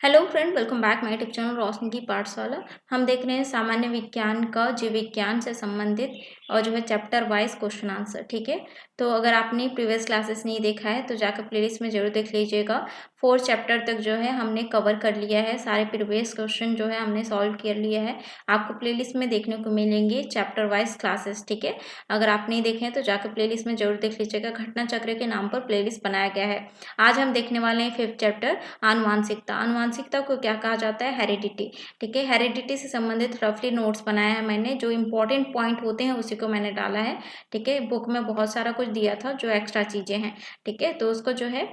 Hello friend, welcome back my YouTube channel Roshni ki Pathshala. हम देख रहे हैं सामान्य विज्ञान का जीव विज्ञान से संबंधित और जो है चैप्टर वाइज क्वेश्चन आंसर। ठीक है, तो अगर आपने प्रीवियस क्लासेस नहीं देखा है तो जाकर प्लेलिस्ट में जरूर देख लीजिएगा। 4 चैप्टर तक जो है हमने कवर कर लिया है, सारे प्रीवियस क्वेश्चन जो है हमने सॉल्व कर लिया है। आपको प्लेलिस्ट में देखने को मिलेंगे चैप्टर वाइज क्लासेस। ठीक है, अगर आप नहीं देखे हैं तो जाकर प्लेलिस्ट में जरूर देख लीजिएगा। घटना चक्र के नाम पर प्लेलिस्ट बनाया गया है। आज हम देखने वाले हैं 5th चैप्टर आनुवांशिकता। आनुवांशिकता को क्या कहा जाता है? हेरिडिटी। ठीक है, हेरिडिटी से संबंधित रफली नोट्स बनाया है मैंने, जो इंपॉर्टेंट पॉइंट होते हैं उसी को मैंने डाला है। ठीक है, बुक में बहुत सारा कुछ दिया था जो एक्स्ट्रा चीजें हैं। ठीक है, तो उसको जो है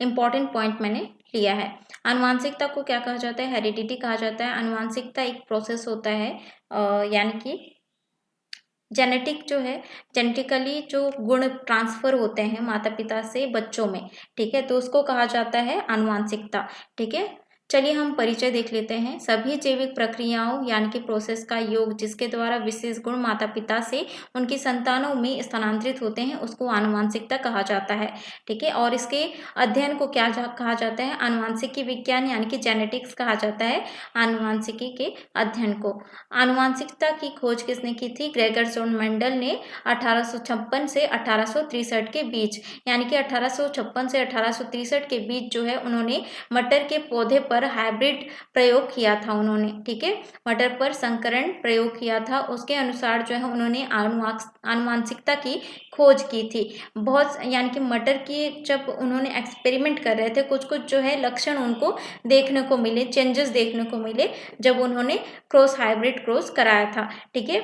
इंपॉर्टेंट पॉइंट मैंने लिया है। आनुवांशिकता को क्या कहा जाता है? हेरिडिटी कहा जाता है। आनुवांशिकता एक प्रोसेस होता है, यानी कि जेनेटिक जो है, जेनेटिकली जो गुण ट्रांसफर होते हैं माता पिता से बच्चों में। ठीक है, तो उसको कहा जाता है आनुवांशिकता। ठीक है, चलिए हम परिचय देख लेते हैं। सभी जैविक प्रक्रियाओं यानी कि प्रोसेस का योग जिसके द्वारा विशेष गुण माता पिता से उनकी संतानों में स्थानांतरित होते हैं उसको आनुवांशिकता कहा जाता है। ठीक है, और इसके अध्ययन को क्या कहा जाता है? आनुवांशिकी विज्ञान यानी कि जेनेटिक्स कहा जाता है आनुवांशिकी के अध्ययन को। आनुवांशिकता की खोज किसने की थी? ग्रेगर जॉन मेंडल ने 1856 से 1863 के बीच, यानी कि 1856 से 1863 के बीच जो है उन्होंने मटर के पौधे पर हाइब्रिड प्रयोग किया था उन्होंने। ठीक है, मटर पर संकरण प्रयोग किया था, उसके अनुसार जो है उन्होंने आनुवांशिकता की खोज की थी। बहुत, यानी कि मटर की जब उन्होंने एक्सपेरिमेंट कर रहे थे, कुछ कुछ जो है लक्षण उनको देखने को मिले, चेंजेस देखने को मिले जब उन्होंने हाइब्रिड क्रॉस कराया था। ठीक है,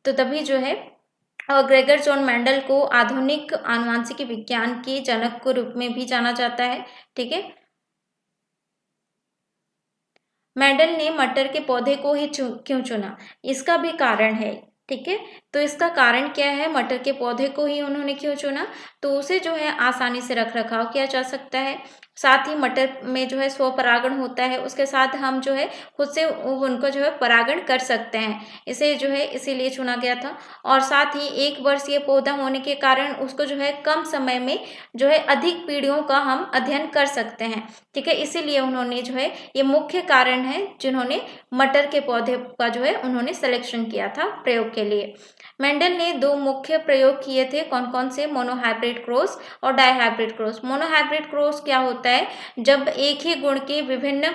तो तभी जो है ग्रेगर जॉन मेंडल को आधुनिक आनुवांशिकी विज्ञान के जनक के रूप में भी जाना जाता है। ठीक है, मेंडल ने मटर के पौधे को ही क्यों चुना? इसका भी कारण है। ठीक है, तो इसका कारण क्या है? मटर के पौधे को ही उन्होंने क्यों चुना? तो उसे जो है आसानी से रख रखाव किया जा सकता है, साथ ही मटर में जो है स्वपरागण होता है, उसके साथ हम जो है खुद से उनको जो है परागण कर सकते हैं, इसे जो है इसीलिए चुना गया था। और साथ ही 1 वर्षीय पौधा होने के कारण उसको जो है कम समय में जो है अधिक पीढ़ियों का हम अध्ययन कर सकते हैं। ठीक है, इसीलिए उन्होंने जो है, ये मुख्य कारण है जिन्होंने मटर के पौधे का जो है उन्होंने सिलेक्शन किया था प्रयोग के लिए। मेंडल ने 2 मुख्य प्रयोग किए थे, कौन कौन से? मोनोहाइब्रिड क्रॉस और डाइहाइब्रिड क्रॉस। मोनोहाइब्रिड क्रॉस क्या होता है? जब एक ही गुण के विभिन्न,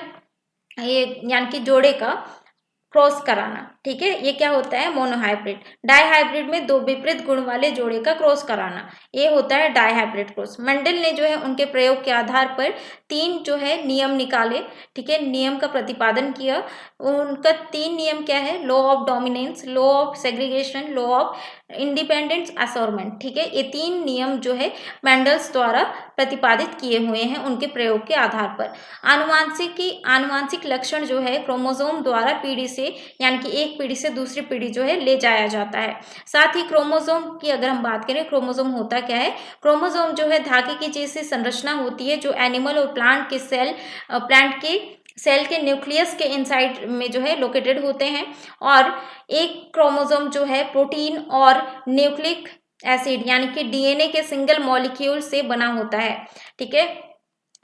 ये यानी कि जोड़े का क्रॉस कराना। ठीक है, ये क्या होता है? मोनोहाइब्रिड। डाइहाइब्रिड में 2 विपरीत गुण वाले जोड़े का क्रॉस कराना, ये होता है डाइहाइब्रिड क्रॉस। मेंडल ने जो है उनके प्रयोग के आधार पर 3 जो है नियम निकाले। ठीक है, नियम का प्रतिपादन किया। उनका 3 नियम क्या है? Law of dominance, law of segregation, law of independence assortment. ठीक है, ये 3 नियम जो है मेंडल्स द्वारा प्रतिपादित किए हुए हैं उनके प्रयोग के आधार पर। आनुवांशिक लक्षण जो है क्रोमोसोम द्वारा पीढ़ी से, यानी कि एक पीढ़ी से दूसरी पीढ़ी जो है ले जाया जाता है। साथ ही क्रोमोसोम की अगर हम बात करें, क्रोमोसोम होता क्या है? क्रोमोसोम जो है धागे की जैसी संरचना होती है जो एनिमल और प्लांट के सेल के न्यूक्लियस के इनसाइड में जो है लोकेटेड होते हैं। और एक क्रोमोसोम जो है प्रोटीन और न्यूक्लिक एसिड यानी कि डीएनए के सिंगल मॉलिक्यूल से बना होता है। ठीक है,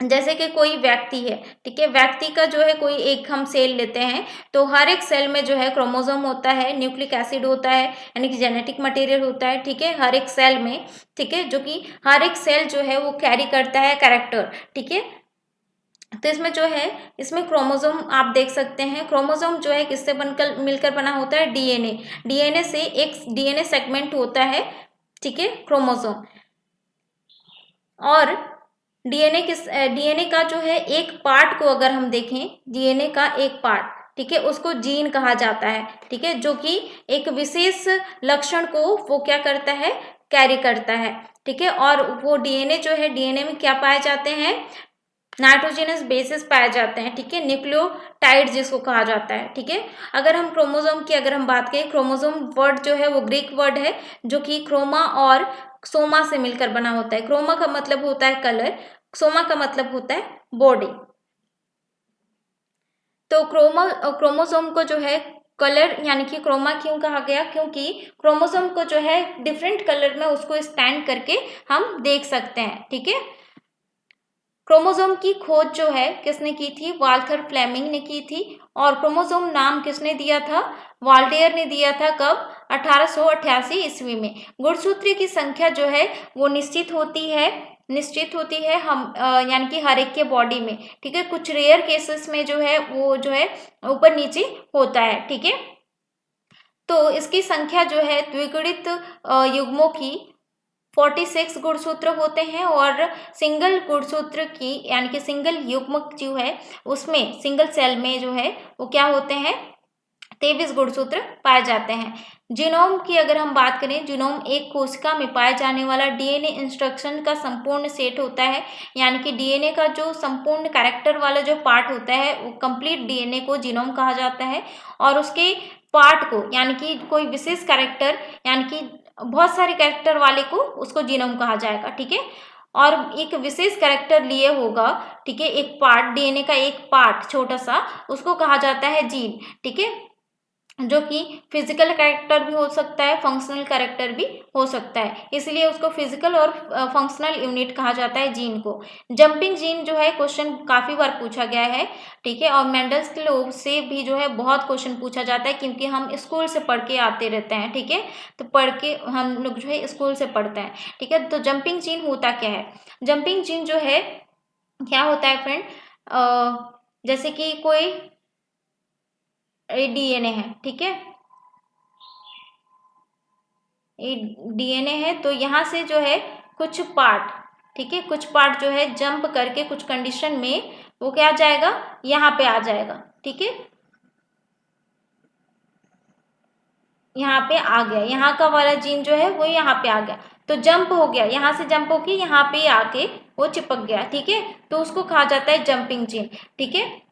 जैसे कि कोई व्यक्ति है, ठीक है, व्यक्ति का जो है कोई एक हम सेल लेते हैं, तो हर एक सेल में जो है क्रोमोसोम होता है, न्यूक्लिक एसिड होता है, यानी कि जेनेटिक मटेरियल होता है। ठीक है, हर एक सेल में। ठीक है, जो कि हर एक सेल जो है वो कैरी करता है कैरेक्टर। ठीक है, तो इसमें जो है, इसमें क्रोमोसोम आप देख सकते हैं, क्रोमोसोम जो है किससे बनकर मिलकर बना होता है? डीएनए। डीएनए से एक डीएनए सेगमेंट होता है। ठीक है, क्रोमोसोम। और डीएनए का जो है एक पार्ट को अगर हम देखें, डीएनए का एक पार्ट, ठीक है, उसको जीन कहा जाता है। ठीक है, जो कि एक विशेष लक्षण को वो क्या करता है? कैरी करता है। ठीक है, और वो डीएनए जो है, डीएनए में क्या पाए जाते हैं? नाइट्रोजनस बेसिस पाए जाते हैं। ठीक है, न्यूक्लियोटाइड जिसको कहा जाता है। ठीक है, अगर हम क्रोमोसोम की अगर हम बात करें, क्रोमोसोम वर्ड जो है वो ग्रीक वर्ड है जो कि क्रोमा और सोमा से मिलकर बना होता है। क्रोमा का मतलब होता है कलर, सोमा का मतलब होता है बॉडी। तो क्रोमोसोम को जो है कलर यानी कि क्रोमा क्यों कहा गया? क्योंकि क्रोमोसोम को जो है डिफरेंट कलर में उसको स्टैंड करके हम देख सकते हैं। ठीक है, क्रोमोसोम की खोज जो है किसने की थी? वाल्थर फ्लेमिंग ने की थी। और क्रोमोसोम नाम किसने दिया था? वाल्टेयर ने दिया था। कब? 1888 ईस्वी में। गुणसूत्र की संख्या जो है वो निश्चित होती है हम यानी कि हर एक के बॉडी में, ठीक है। कुछ रेयर केसेस में जो है वो जो है ऊपर नीचे होता है, ठीक है। तो इसकी संख्या जो है द्विगुणित युग्मों की 46 गुणसूत्र होते हैं और सिंगल गुणसूत्र की यानी कि सिंगल युग्मक जो है उसमें सिंगल सेल में जो है वो क्या होते हैं? 23 गुणसूत्र पाए जाते हैं। जीनोम की अगर हम बात करें, जीनोम एक कोशिका में पाए जाने वाला डीएनए इंस्ट्रक्शन का संपूर्ण सेट होता है, यानी कि डीएनए का जो संपूर्ण कैरेक्टर वाला जो पार्ट होता है वो कंप्लीट डीएनए को जीनोम कहा जाता है। और उसके पार्ट को यानी कि कोई विशेष कैरेक्टर यानी कि बहुत सारे कैरेक्टर वाले को उसको जीनोम कहा जाएगा, ठीक है। और एक विशेष कैरेक्टर लिए होगा, ठीक है, एक पार्ट डीएनए का एक पार्ट छोटा सा, उसको कहा जाता है जीन, ठीक है। जो कि फिजिकल कैरेक्टर भी हो सकता है, फंक्शनल कैरेक्टर भी हो सकता है, इसलिए उसको फिजिकल और फंक्शनल यूनिट कहा जाता है जीन को। जंपिंग जीन जो है क्वेश्चन काफी बार पूछा गया है, ठीक है। और मेंडल्स के लॉ से भी जो है बहुत क्वेश्चन पूछा जाता है, क्योंकि हम स्कूल से पढ़ के आते रहते हैं, ठीक है। तो पढ़ के हम लोग जो है स्कूल से पढ़ते हैं, ठीक है। तो जंपिंग जीन होता क्या है? जंपिंग जीन जो है क्या होता है फ्रेंड? जैसे कि कोई डीएनए है, ठीक है, ये डीएनए है, तो यहाँ से जो है कुछ पार्ट, ठीक है, कुछ पार्ट जो है जंप करके कुछ कंडीशन में वो क्या आ जाएगा? यहाँ पे आ जाएगा, ठीक है। यहाँ पे आ गया, यहाँ का वाला जीन जो है वो यहाँ पे आ गया, तो जंप हो गया, यहाँ से जंप होके यहाँ पे आके वो चिपक गया, ठीक है। तो उसको कहा जाता है जंपिंग जीन, ठीक है।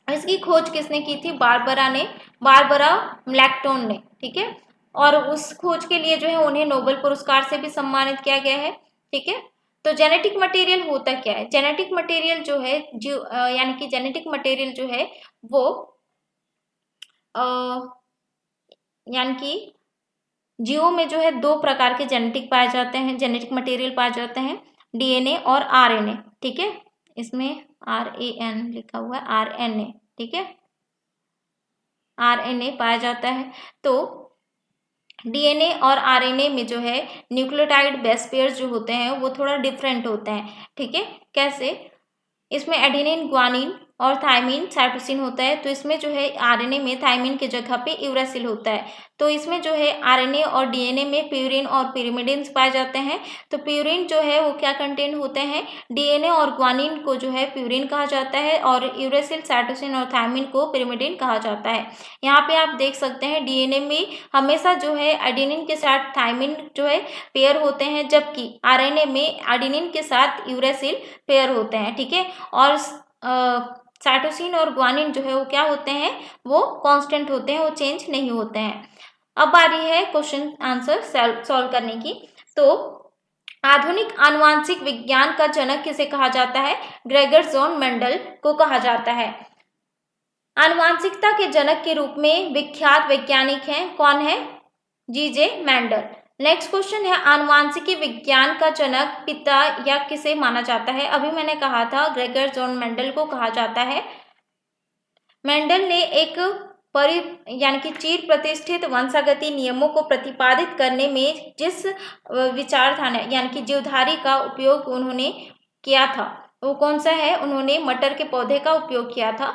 इसकी खोज किसने की थी? बारबरा मैक्लोड ने, ठीक है। और उस खोज के लिए जो है उन्हें नोबेल पुरस्कार से भी सम्मानित किया गया है, ठीक है। तो जेनेटिक मटेरियल होता क्या है? जेनेटिक मटेरियल जो है यानी कि जेनेटिक मटेरियल जो है वो यानी कि जीवों में जो है दो प्रकार के जेनेटिक मटेरियल पाए जाते हैं, डीएनए और आरएनए, ठीक है। इसमें RAN लिखा हुआ है, RNA, ठीक है, RNA पाया जाता है। तो डीएनए और आरएनए में जो है न्यूक्लियोटाइड बेस पेयर्स जो होते हैं वो थोड़ा डिफरेंट होते हैं, ठीक है। कैसे? इसमें एडेनिन, ग्वानिन और थायमिन, साइटोसिन होता है। तो इसमें जो है आरएनए में थायमिन की जगह पे यूरासिल होता है। तो इसमें जो है आरएनए और डीएनए में प्यूरिन और पिरिमिडिन्स पाए जाते हैं। तो प्यूरिन जो है वो क्या कंटेन होते हैं? डीएनए और ग्वानिन को जो है प्यूरिन कहा जाता है और यूरासिल, साइटोसिन और थायमिन को पिरिमिडिन कहा जाता है। यहाँ पे आप देख सकते हैं डीएनए में हमेशा जो है एडेनिन के साथ थायमिन जो है पेयर होते हैं, जबकि आरएनए में एडेनिन के साथ यूरासिल पेयर होते हैं, ठीक है। और साइटोसिन और ग्वानिन जो है वो क्या होते हैं? वो कांस्टेंट होते हैं, वो चेंज नहीं होते हैं। अब बारी है क्वेश्चन आंसर सॉल्व करने की। तो आधुनिक आनुवांशिक विज्ञान का जनक किसे कहा जाता है? ग्रेगर जॉन मेंडल को कहा जाता है। आनुवांशिकता के जनक के रूप में विख्यात वैज्ञानिक हैं, कौन है? G.J. मेंडल। नेक्स्ट क्वेश्चन है, आनुवांशिकी विज्ञान का जनक पिता या किसे माना जाता है? अभी मैंने कहा था ग्रेगर जॉन मेंडल को कहा जाता है। मेंडल ने एक यानी कि चिर प्रतिष्ठित वंशागति नियमों को प्रतिपादित करने में जिस विचारधारा यानी कि जीवधारी का उपयोग उन्होंने किया था वो कौन सा है? उन्होंने मटर के पौधे का उपयोग किया था।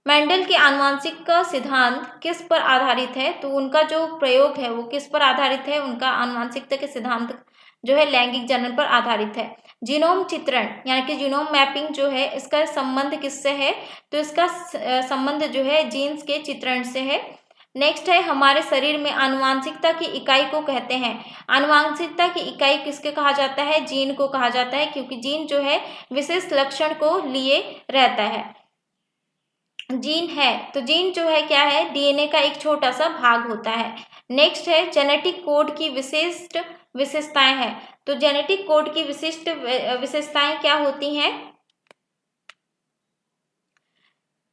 मेंडल के आनुवांशिक का सिद्धांत किस पर आधारित है? तो उनका जो प्रयोग है वो किस पर आधारित है? उनका आनुवांशिकता के सिद्धांत जो है लैंगिक जनन पर आधारित है। जीनोम चित्रण यानी कि जीनोम मैपिंग जो है इसका संबंध किससे है? तो इसका संबंध जो है जीन्स के चित्रण से है। नेक्स्ट है, हमारे शरीर में आनुवांशिकता की इकाई को कहते हैं। आनुवांशिकता की इकाई किसके कहा जाता है? जीन को कहा जाता है, क्योंकि जीन जो है विशेष लक्षण को लिए रहता है। जीन है तो जीन जो है क्या है? डीएनए का एक छोटा सा भाग होता है। नेक्स्ट है, जेनेटिक कोड की विशिष्ट विशेषताएं हैं। तो जेनेटिक कोड की विशिष्ट विशेषताएं क्या होती हैं?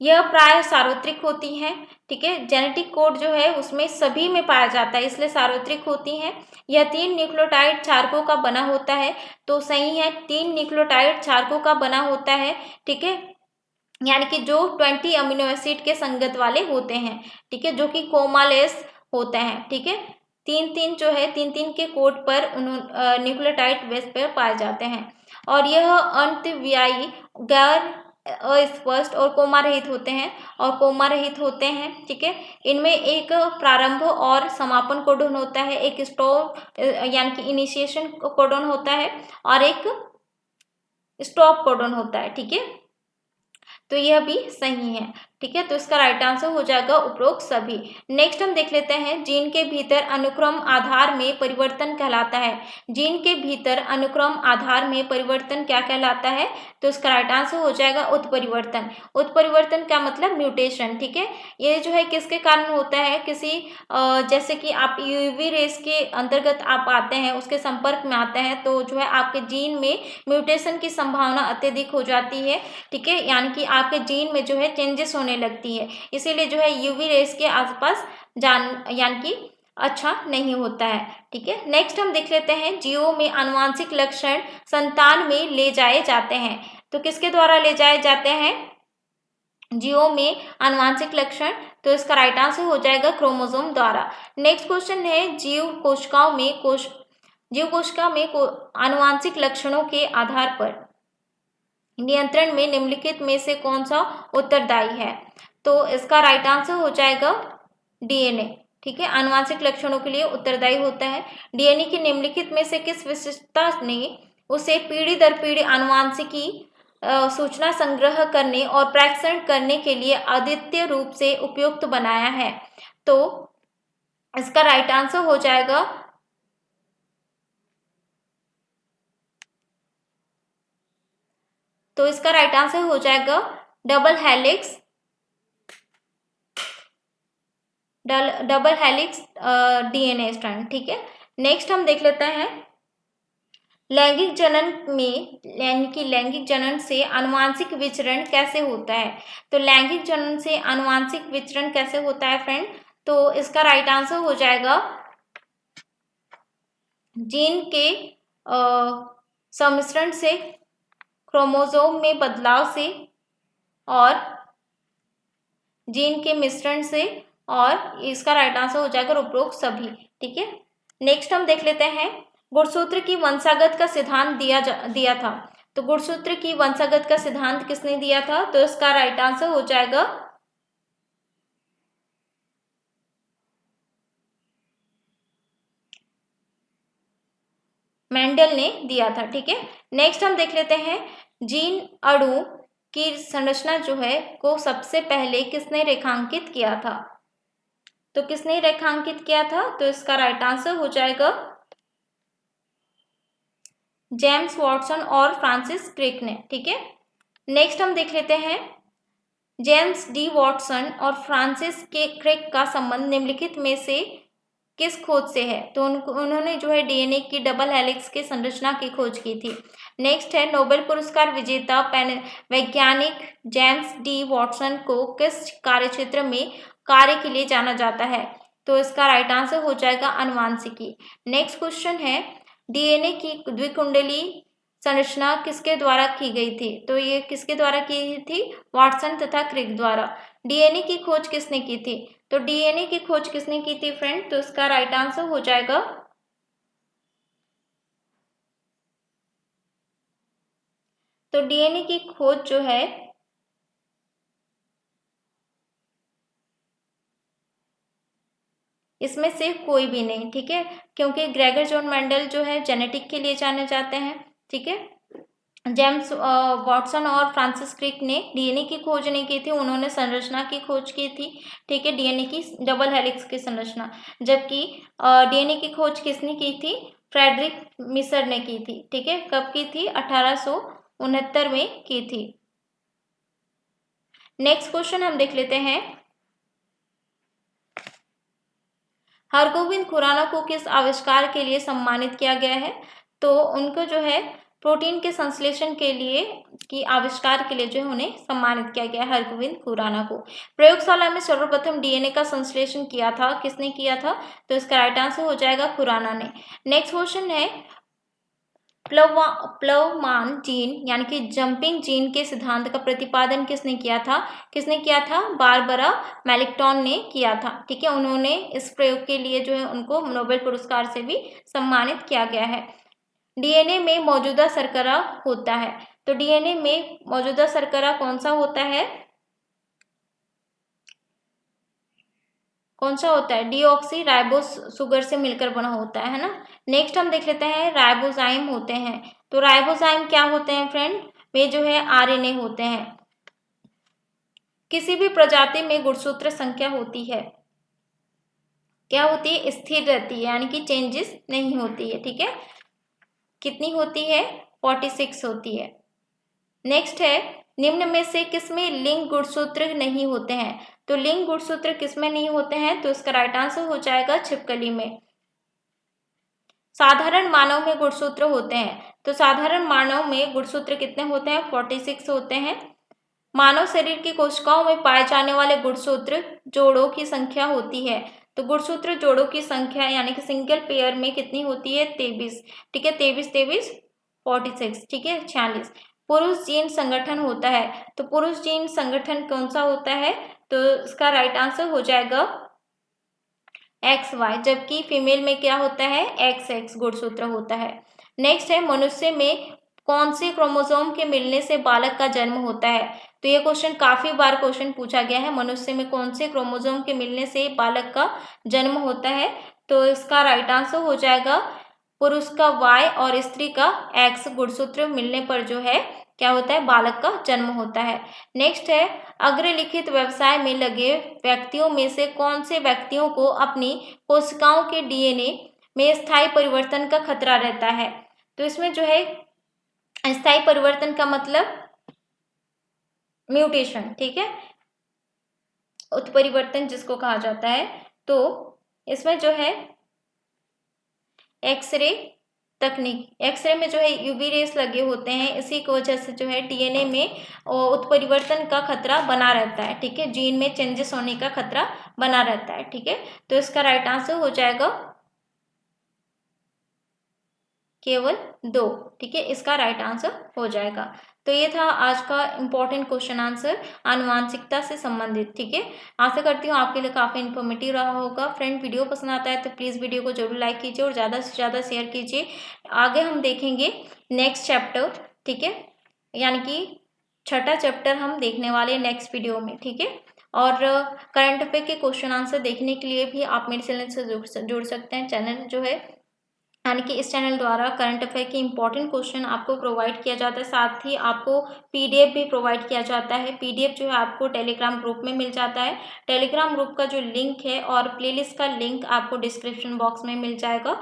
यह प्राय सार्वत्रिक होती हैं, ठीक है। जेनेटिक कोड जो है उसमें सभी में पाया जाता है, इसलिए सार्वत्रिक होती हैं। यह 3 न्यूक्लियोटाइड क्षारकों का बना होता है, तो सही है, 3 न्यूक्लियोटाइड क्षारकों का बना होता है, ठीक है। यानी कि जो 20 अमीनो एसिड के संगत वाले होते हैं, ठीक है, जो कि कोमालेस होते हैं, ठीक है। 3-3 जो है 3-3 के कोड पर न्यूक्लियोटाइड बेस पर पाए जाते हैं, और यह अंतव्ययी, गैर अस्पष्ट और कोमा रहित होते हैं, ठीक है। इनमें एक प्रारंभ और समापन कोडन होता है, एक स्टॉप यानी कि इनिशिएशन कोडन होता है, और एक स्टॉप कोडन होता है, ठीक है। तो यह भी सही है, ठीक है। तो इसका राइट आंसर हो जाएगा उपरोक्त सभी। नेक्स्ट हम देख लेते हैं, जीन के भीतर अनुक्रम आधार में परिवर्तन कहलाता है। जीन के भीतर अनुक्रम आधार में परिवर्तन क्या कहलाता है? तो इसका राइट आंसर हो जाएगा उत्परिवर्तन। उत्परिवर्तन का मतलब म्यूटेशन, ठीक है। ये जो है किसके कारण होता है? किसी जैसे कि आप यूवी रेस के अंतर्गत आप आते हैं, उसके संपर्क में आते हैं, तो जो है आपके जीन में म्यूटेशन की संभावना अत्यधिक हो जाती है, ठीक है। यानी कि आपके जीन में जो है चेंजेस होने लगती है, इसीलिए जो है यूवी रेस के आसपास यानी कि अच्छा नहीं होता है, ठीक है। नेक्स्ट हम देख लेते हैं, जीवों में आनुवांशिक लक्षण संतान में ले जाए जाते हैं। तो किसके द्वारा ले जाए जाते हैं जीवों में आनुवांशिक लक्षण? तो इसका राइट आंसर हो जाएगा क्रोमोसोम द्वारा। नेक्स्ट क्वेश्चन है, जीव कोशिका में आनुवांशिक लक्षणों के आधार पर नियंत्रण में निम्नलिखित में से कौन सा उत्तरदायी है? तो इसका राइट आंसर हो जाएगा डीएनए, ठीक है। आनुवांशिक लक्षणों के लिए उत्तरदायी होता है। डीएनए की निम्नलिखित में से किस विशिष्टता ने उसे पीढ़ी दर पीढ़ी आनुवांशिकी सूचना संग्रह करने और प्रेषण करने के लिए अद्वितीय रूप से उपयुक्त बनाया है? तो इसका राइट आंसर हो जाएगा डबल हेलिक्स डीएनए स्ट्रैंड, ठीक है। नेक्स्ट हम देख लेते हैं, लैंगिक जनन से आनुवांशिक विचरण कैसे होता है? तो लैंगिक जनन से आनुवांशिक विचरण कैसे होता है फ्रेंड? तो इसका राइट आंसर हो जाएगा जीन के सम्मिश्रण से, क्रोमोसोम में बदलाव से, और जीन के मिश्रण से, और इसका राइट आंसर हो जाएगा उपरोक्त सभी, ठीक है। नेक्स्ट हम देख लेते हैं, गुणसूत्र की वंशागत का सिद्धांत दिया था। तो गुणसूत्र की वंशागत का सिद्धांत किसने दिया था? तो इसका राइट आंसर हो जाएगा मेंडल ने दिया था, ठीक है। नेक्स्ट हम देख लेते हैं, जीन अणु की संरचना जो है को सबसे पहले किसने रेखांकित किया था? तो किसने रेखांकित किया था? तो इसका राइट आंसर हो जाएगा जेम्स वॉटसन और फ्रांसिस क्रिक ने, ठीक है। नेक्स्ट हम देख लेते हैं, जेम्स डी वॉटसन और फ्रांसिस के क्रिक का संबंध निम्नलिखित में से किस खोज से है? तो उन्होंने जो है डीएनए की डबल हेलिक्स की संरचना की खोज की थी। नेक्स्ट है, नोबेल पुरस्कार विजेता वैज्ञानिक जेम्स डी वॉटसन को किस कार्यक्षेत्र में कार्य के लिए जाना जाता है? तो इसका राइट आंसर हो जाएगा आनुवांशिकी। नेक्स्ट क्वेश्चन है, डीएनए की द्विकुंडली संरचना किसके द्वारा की गई थी? तो ये किसके द्वारा की थी? वॉटसन तथा क्रिक द्वारा। डीएनए की खोज किसने की थी? तो डीएनए की खोज किसने की थी फ्रेंड? तो इसका राइट आंसर हो जाएगा तो डीएनए की खोज जो है इसमें से कोई भी नहीं, ठीक है, क्योंकि ग्रेगर जॉन मेंडल जो है जेनेटिक के लिए जाने जाते हैं, ठीक है। जेम्स वॉटसन और फ्रांसिस क्रिक ने डीएनए की खोज नहीं की थी, उन्होंने संरचना की खोज की थी, ठीक है, डीएनए की डबल हेलिक्स की संरचना। जबकि डीएनए की खोज किसने की थी? फ्रेडरिक मिसर ने की थी, ठीक है। कब की थी? 1869 में की थी। नेक्स्ट क्वेश्चन हम देख लेते हैं, हरगोविंद खुराना को किस आविष्कार के लिए सम्मानित किया गया है? तो उनको जो है प्रोटीन के संश्लेषण के लिए की आविष्कार के लिए जो है उन्हें सम्मानित किया गया हरगोविंद खुराना को। प्रयोगशाला में सर्वप्रथम डीएनए का संश्लेषण किया था, किसने किया था? तो इसका राइट आंसर हो जाएगा खुराना ने। नेक्स्ट क्वेश्चन है प्लवमान जीन यानी कि जंपिंग जीन के सिद्धांत का प्रतिपादन किसने किया था? किसने किया था? बारबरा मेलिकटॉन ने किया था। ठीक है, उन्होंने इस प्रयोग के लिए जो है उनको नोबेल पुरस्कार से भी सम्मानित किया गया है। डीएनए में मौजूदा शर्करा होता है, तो डीएनए में मौजूदा शर्करा कौन सा होता है? कौन सा होता है? डीऑक्सी राइबोस शुगर से मिलकर बना होता है ना। नेक्स्ट हम देख लेते हैं राइबोजाइम होते हैं। तो राइबोजाइम क्या होते हैं फ्रेंड? वे जो है आरएनए होते हैं। किसी भी प्रजाति में गुणसूत्र संख्या होती है, क्या होती है? स्थिर रहती है, यानी कि चेंजेस नहीं होती है। ठीक है, कितनी होती है? 46 होती है। नेक्स्ट है निम्न में से किसमें लिंग गुणसूत्र नहीं होते हैं? तो लिंग गुणसूत्र किसमें नहीं होते हैं? तो इसका राइट आंसर हो जाएगा छिपकली में। साधारण मानव में गुणसूत्र होते हैं, तो साधारण मानव में गुणसूत्र कितने होते हैं? 46 होते हैं। मानव शरीर की कोशिकाओं में पाए जाने वाले गुणसूत्र जोड़ों की संख्या होती है, तो गुणसूत्र जोड़ों की संख्या यानी कि सिंगल पेयर में कितनी होती है? 23। ठीक है, 23 46। ठीक है, 46। पुरुष जीन संगठन होता है, तो पुरुष जीन संगठन कौन सा होता है? तो इसका राइट आंसर हो जाएगा XY, जबकि फीमेल में क्या होता है? XX गुणसूत्र होता है। नेक्स्ट है मनुष्य में कौन से क्रोमोसोम के मिलने से बालक का जन्म होता है? तो ये क्वेश्चन काफी बार क्वेश्चन पूछा गया है, मनुष्य में कौन से क्रोमोसोम के मिलने से बालक का जन्म होता है? तो इसका राइट आंसर हो जाएगा पुरुष का Y और स्त्री का X गुणसूत्र मिलने पर जो है क्या होता है? बालक का जन्म होता है। नेक्स्ट है अग्रलिखित व्यवसाय में लगे व्यक्तियों में से कौन से व्यक्तियों को अपनी कोशिकाओं के डीएनए में स्थायी परिवर्तन का खतरा रहता है? तो इसमें जो है स्थायी परिवर्तन का मतलब म्यूटेशन। ठीक है, उत्परिवर्तन जिसको कहा जाता है। तो इसमें जो है एक्सरे तकनीक, एक्सरे में जो है यूवी रेस लगे होते हैं, इसी की वजह से जो है डीएनए में उत्परिवर्तन का खतरा बना रहता है। ठीक है, जीन में चेंजेस होने का खतरा बना रहता है। ठीक है, तो इसका राइट आंसर हो जाएगा केवल 2। ठीक है, इसका राइट आंसर हो जाएगा। तो ये था आज का इम्पोर्टेंट क्वेश्चन आंसर आनुवांशिकता से संबंधित। ठीक है, आशा करती हूँ आपके लिए काफ़ी इन्फॉर्मेटिव रहा होगा। फ्रेंड, वीडियो पसंद आता है तो प्लीज़ वीडियो को जरूर लाइक कीजिए और ज़्यादा से ज़्यादा शेयर कीजिए। आगे हम देखेंगे नेक्स्ट चैप्टर। ठीक है, यानी कि छठा चैप्टर हम देखने वाले हैं नेक्स्ट वीडियो में। ठीक है, और करंट अफेयर के क्वेश्चन आंसर देखने के लिए भी आप मेरे चैनल से जुड़ सकते हैं। चैनल जो है यानी कि इस चैनल द्वारा करंट अफेयर के इंपॉर्टेंट क्वेश्चन आपको प्रोवाइड किया जाता है, साथ ही आपको पीडीएफ भी प्रोवाइड किया जाता है। पीडीएफ जो है आपको टेलीग्राम ग्रुप में मिल जाता है। टेलीग्राम ग्रुप का जो लिंक है और प्लेलिस्ट का लिंक आपको डिस्क्रिप्शन बॉक्स में मिल जाएगा।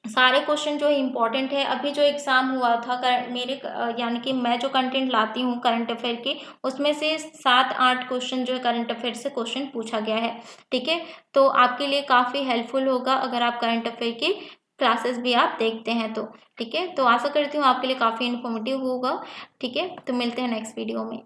सारे क्वेश्चन जो है इम्पॉर्टेंट है। अभी जो एग्ज़ाम हुआ था मेरे यानी कि मैं जो कंटेंट लाती हूँ करंट अफेयर के, उसमें से 7-8 क्वेश्चन जो है करंट अफेयर से क्वेश्चन पूछा गया है। ठीक है, तो आपके लिए काफ़ी हेल्पफुल होगा अगर आप करंट अफेयर की क्लासेस भी आप देखते हैं तो। ठीक है, तो आशा करती हूँ आपके लिए काफ़ी इन्फॉर्मेटिव होगा। ठीक है, तो मिलते हैं नेक्स्ट वीडियो में।